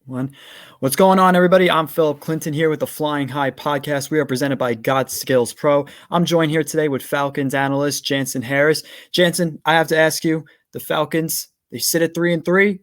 One. What's going on, everybody? I'm Philip Clinton here with the Flying High podcast. We are presented by God Skills Pro. I'm joined here today with Falcons analyst Jansen Harris. Jansen, I have to ask you, the Falcons, they sit at 3-3.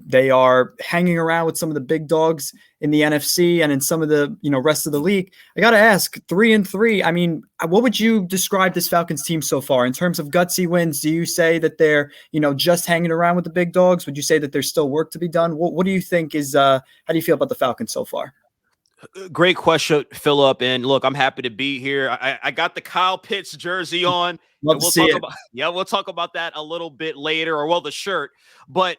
They are hanging around with some of the big dogs in the NFC and in some of the rest of the league. I got to ask, 3-3. I mean, what would you describe this Falcons team so far in terms of gutsy wins? Do you say that they're just hanging around with the big dogs? Would you say that there's still work to be done? What do you think is? How do you feel about the Falcons so far? Great question, Philip. And look, I'm happy to be here. I got the Kyle Pitts jersey on. Love to see it. We'll talk about that a little bit later, or the shirt. But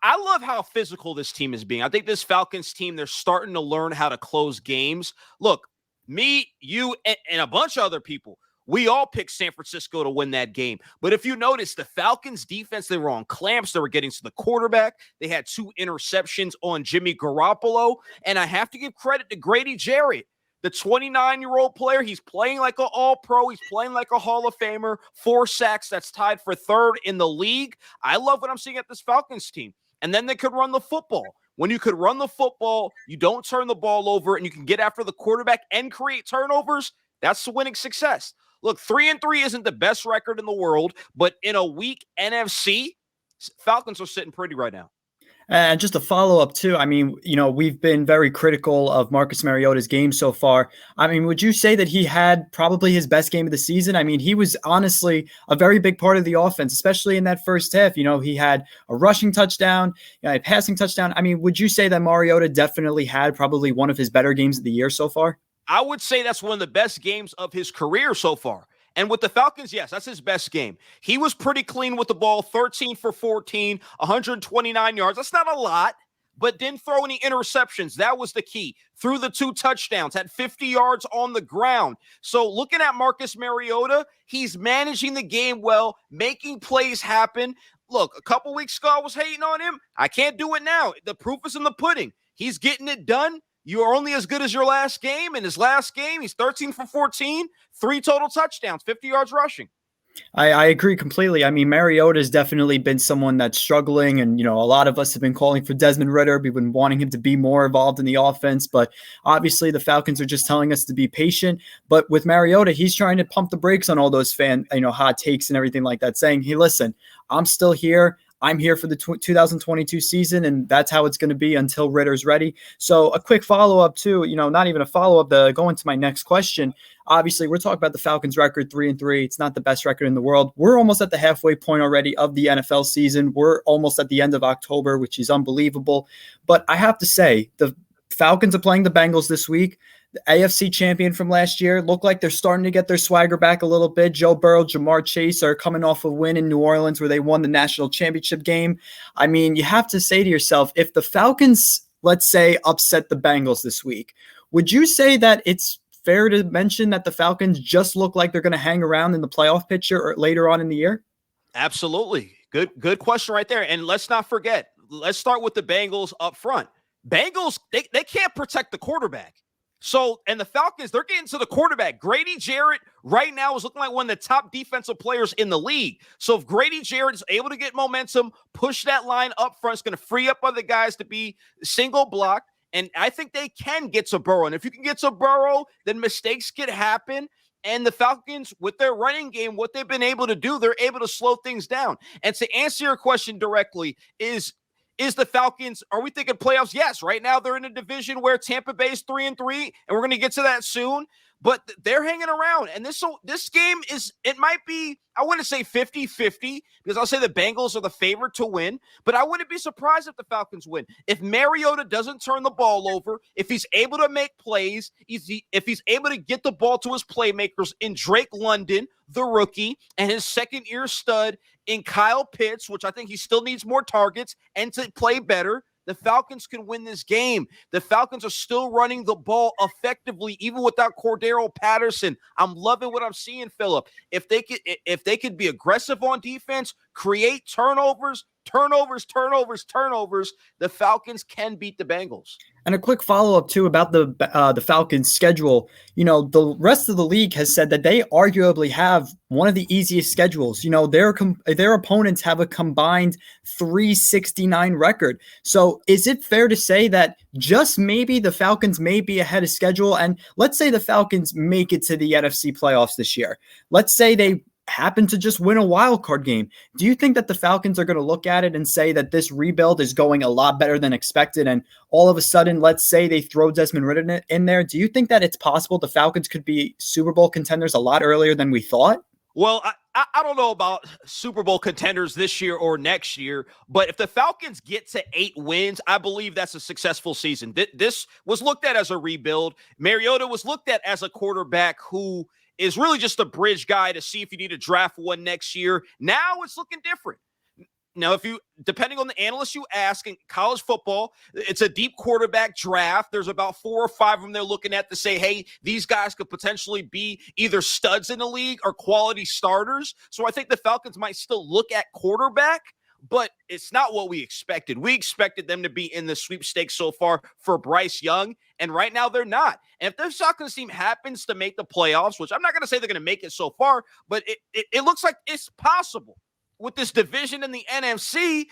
I love how physical this team is being. I think this Falcons team, they're starting to learn how to close games. Look, me, you, and a bunch of other people, we all picked San Francisco to win that game. But if you notice, the Falcons defense, they were on clamps. They were getting to the quarterback. They had 2 interceptions on Jimmy Garoppolo. And I have to give credit to Grady Jarrett, the 29-year-old player. He's playing like an all-pro. He's playing like a Hall of Famer. 4 sacks. That's tied for 3rd in the league. I love what I'm seeing at this Falcons team. And then they could run the football. When you could run the football, you don't turn the ball over, and you can get after the quarterback and create turnovers, that's the winning success. Look, 3-3 isn't the best record in the world, but in a weak NFC, Falcons are sitting pretty right now. And just a follow-up, too, I mean, we've been very critical of Marcus Mariota's game so far. I mean, would you say that he had probably his best game of the season? I mean, he was honestly a very big part of the offense, especially in that first half. He had a rushing touchdown, a passing touchdown. I mean, would you say that Mariota definitely had probably one of his better games of the year so far? I would say that's one of the best games of his career so far. And with the Falcons, yes, that's his best game. He was pretty clean with the ball, 13 for 14, 129 yards. That's not a lot, but didn't throw any interceptions. That was the key. Threw the 2 touchdowns, had 50 yards on the ground. So looking at Marcus Mariota, he's managing the game well, making plays happen. Look, a couple weeks ago, I was hating on him. I can't do it now. The proof is in the pudding. He's getting it done. You are only as good as your last game. In his last game, he's 13 for 14, 3 total touchdowns, 50 yards rushing. I agree completely. I mean, Mariota has definitely been someone that's struggling, and a lot of us have been calling for Desmond Ridder. We've been wanting him to be more involved in the offense, but obviously the Falcons are just telling us to be patient. But with Mariota, he's trying to pump the brakes on all those hot takes and everything like that, saying, "Hey, listen, I'm still here. I'm here for the 2022 season, and that's how it's going to be until Ritter's ready." So a quick follow-up too, not even a follow-up, going to my next question. Obviously, we're talking about the Falcons record, 3-3. It's not the best record in the world. We're almost at the halfway point already of the NFL season. We're almost at the end of October, which is unbelievable. But I have to say, the Falcons are playing the Bengals this week. The AFC champion from last year look like they're starting to get their swagger back a little bit. Joe Burrow, Jamar Chase are coming off a win in New Orleans where they won the national championship game. I mean, you have to say to yourself, if the Falcons, let's say, upset the Bengals this week, would you say that it's fair to mention that the Falcons just look like they're going to hang around in the playoff picture or later on in the year? Absolutely. Good question right there. And let's not forget, let's start with the Bengals up front. Bengals, they can't protect the quarterback. So, and the Falcons, they're getting to the quarterback. Grady Jarrett right now is looking like one of the top defensive players in the league. So if Grady Jarrett is able to get momentum, push that line up front, it's going to free up other guys to be single block. And I think they can get to Burrow. And if you can get to Burrow, then mistakes could happen. And the Falcons, with their running game, what they've been able to do, they're able to slow things down. And to answer your question directly, is the Falcons, are we thinking playoffs? Yes. Right now, they're in a division where Tampa Bay is 3-3, and we're going to get to that soon. But they're hanging around. And this game it might be, I wouldn't say 50-50, because I'll say the Bengals are the favorite to win. But I wouldn't be surprised if the Falcons win. If Mariota doesn't turn the ball over, if he's able to make plays, if he's able to get the ball to his playmakers in Drake London, the rookie, and his second-year stud in Kyle Pitts, which I think he still needs more targets and to play better, the Falcons can win this game. The Falcons are still running the ball effectively, even without Cordero Patterson. I'm loving what I'm seeing, Philip. If they could be aggressive on defense, create turnovers, turnovers, turnovers, turnovers, the Falcons can beat the Bengals. And a quick follow-up too about the Falcons' schedule. The rest of the league has said that they arguably have one of the easiest schedules. Their opponents have a combined 369 record. So is it fair to say that just maybe the Falcons may be ahead of schedule? And let's say the Falcons make it to the NFC playoffs this year. Let's say they happen to just win a wild card game. Do you think that the Falcons are going to look at it and say that this rebuild is going a lot better than expected, and all of a sudden, let's say they throw Desmond Ridder in there? Do you think that it's possible the Falcons could be Super Bowl contenders a lot earlier than we thought? Well, I don't know about Super Bowl contenders this year or next year, but if the Falcons get to 8 wins, I believe that's a successful season. This was looked at as a rebuild. Mariota was looked at as a quarterback who is really just a bridge guy to see if you need to draft one next year. Now it's looking different. Now, depending on the analyst you ask in college football, it's a deep quarterback draft. There's about 4 or 5 of them they're looking at to say, hey, these guys could potentially be either studs in the league or quality starters. So I think the Falcons might still look at quarterback, but it's not what we expected. We expected them to be in the sweepstakes so far for Bryce Young, and right now they're not. And if the Falcons team happens to make the playoffs, which I'm not going to say they're going to make it so far, but it looks like it's possible. With this division in the NFC,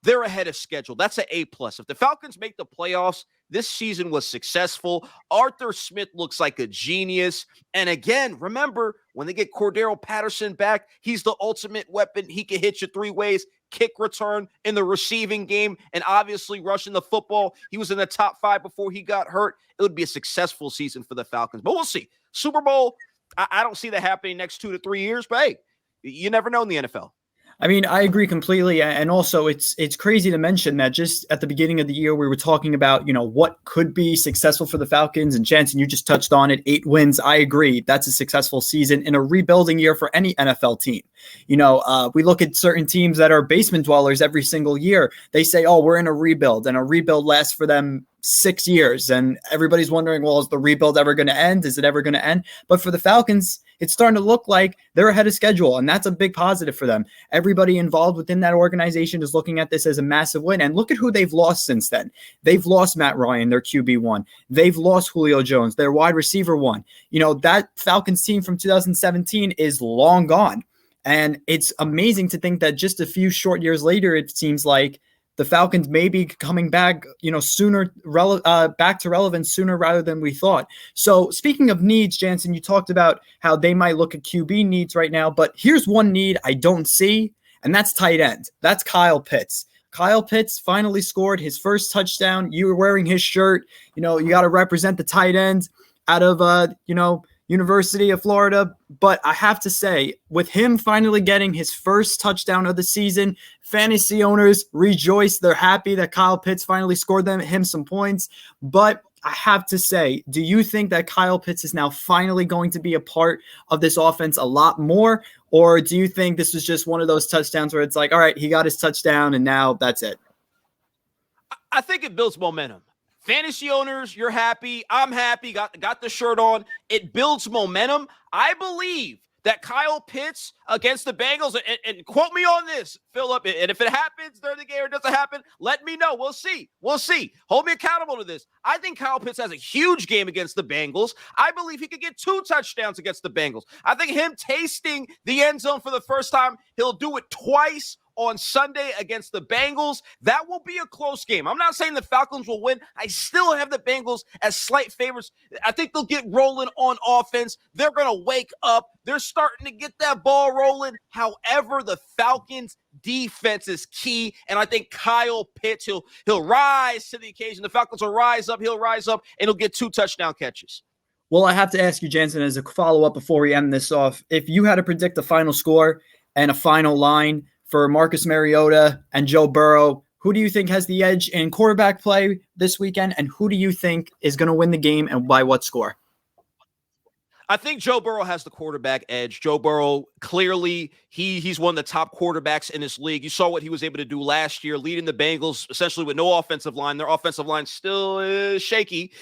they're ahead of schedule. That's an A+. If the Falcons make the playoffs, this season was successful. Arthur Smith looks like a genius. And again, remember, when they get Cordero Patterson back, he's the ultimate weapon. He can hit you 3 ways, kick return in the receiving game, and obviously rushing the football. He was in the top 5 before he got hurt. It would be a successful season for the Falcons. But we'll see. Super Bowl, I don't see that happening next 2 to 3 years, but hey, you never know in the NFL. I mean, I agree completely. And also it's crazy to mention that just at the beginning of the year, we were talking about, what could be successful for the Falcons. And Jansen, you just touched on it, 8 wins. I agree. That's a successful season in a rebuilding year for any NFL team. We look at certain teams that are basement dwellers every single year. They say, oh, we're in a rebuild, and a rebuild lasts for them 6 years. And everybody's wondering, well, is the rebuild ever going to end? Is it ever going to end? But for the Falcons, it's starting to look like they're ahead of schedule, and that's a big positive for them. Everybody involved within that organization is looking at this as a massive win. And look at who they've lost since then. They've lost Matt Ryan, their QB1. They've lost Julio Jones, their wide receiver 1. That Falcons team from 2017 is long gone. And it's amazing to think that just a few short years later, it seems like the Falcons may be coming back, sooner, back to relevance sooner rather than we thought. So speaking of needs, Jansen, you talked about how they might look at QB needs right now, but here's one need I don't see, and that's tight end. That's Kyle Pitts. Kyle Pitts finally scored his first touchdown. You were wearing his shirt. You got to represent the tight end out of, University of Florida. But I have to say, with him finally getting his first touchdown of the season, fantasy owners rejoice. They're happy that Kyle Pitts finally scored him some points. But I have to say, do you think that Kyle Pitts is now finally going to be a part of this offense a lot more? Or do you think this was just one of those touchdowns where it's like, all right, he got his touchdown and now that's it? I think it builds momentum. Fantasy owners, you're happy. I'm happy. Got the shirt on. It builds momentum. I believe that Kyle Pitts against the Bengals, and quote me on this, Philip, and if it happens during the game or doesn't happen, let me know. We'll see. Hold me accountable to this. I think Kyle Pitts has a huge game against the Bengals. I believe he could get 2 touchdowns against the Bengals. I think him tasting the end zone for the first time, he'll do it twice on Sunday against the Bengals. That will be a close game. I'm not saying the Falcons will win. I still have the Bengals as slight favorites. I think they'll get rolling on offense. They're going to wake up. They're starting to get that ball rolling. However, the Falcons defense is key, and I think Kyle Pitts, he'll rise to the occasion. The Falcons will rise up, he'll rise up, and he'll get 2 touchdown catches. Well, I have to ask you, Jansen, as a follow-up before we end this off, if you had to predict the final score and a final line for Marcus Mariota and Joe Burrow, who do you think has the edge in quarterback play this weekend, and who do you think is going to win the game and by what score? I think Joe Burrow has the quarterback edge. Joe Burrow, clearly, he's one of the top quarterbacks in this league. You saw what he was able to do last year, leading the Bengals essentially with no offensive line. Their offensive line still is shaky.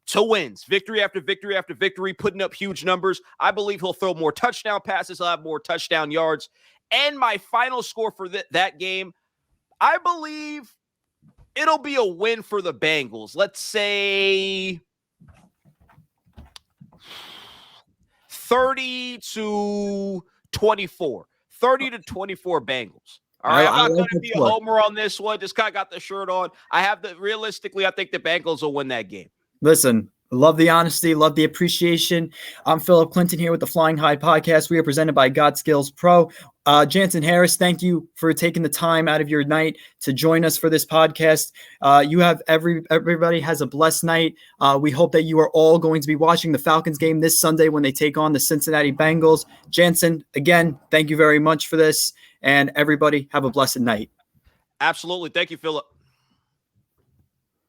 2 wins, victory after victory after victory, putting up huge numbers. I believe he'll throw more touchdown passes. He'll have more touchdown yards. And my final score for that game, I believe it'll be a win for the Bengals. Let's say 30-24. 30-24 Bengals. All right, I'm not going to be a homer on this one. Just kind of got the shirt on. Realistically, I think the Bengals will win that game. Listen, love the honesty, love the appreciation. I'm Philip Clinton here with the Flying High Podcast. We are presented by God Skills Pro. Jansen Harris, thank you for taking the time out of your night to join us for this podcast. You have everybody has a blessed night. We hope that you are all going to be watching the Falcons game this Sunday when they take on the Cincinnati Bengals. Jansen, again, thank you very much for this, and everybody have a blessed night. Absolutely. Thank you, Philip.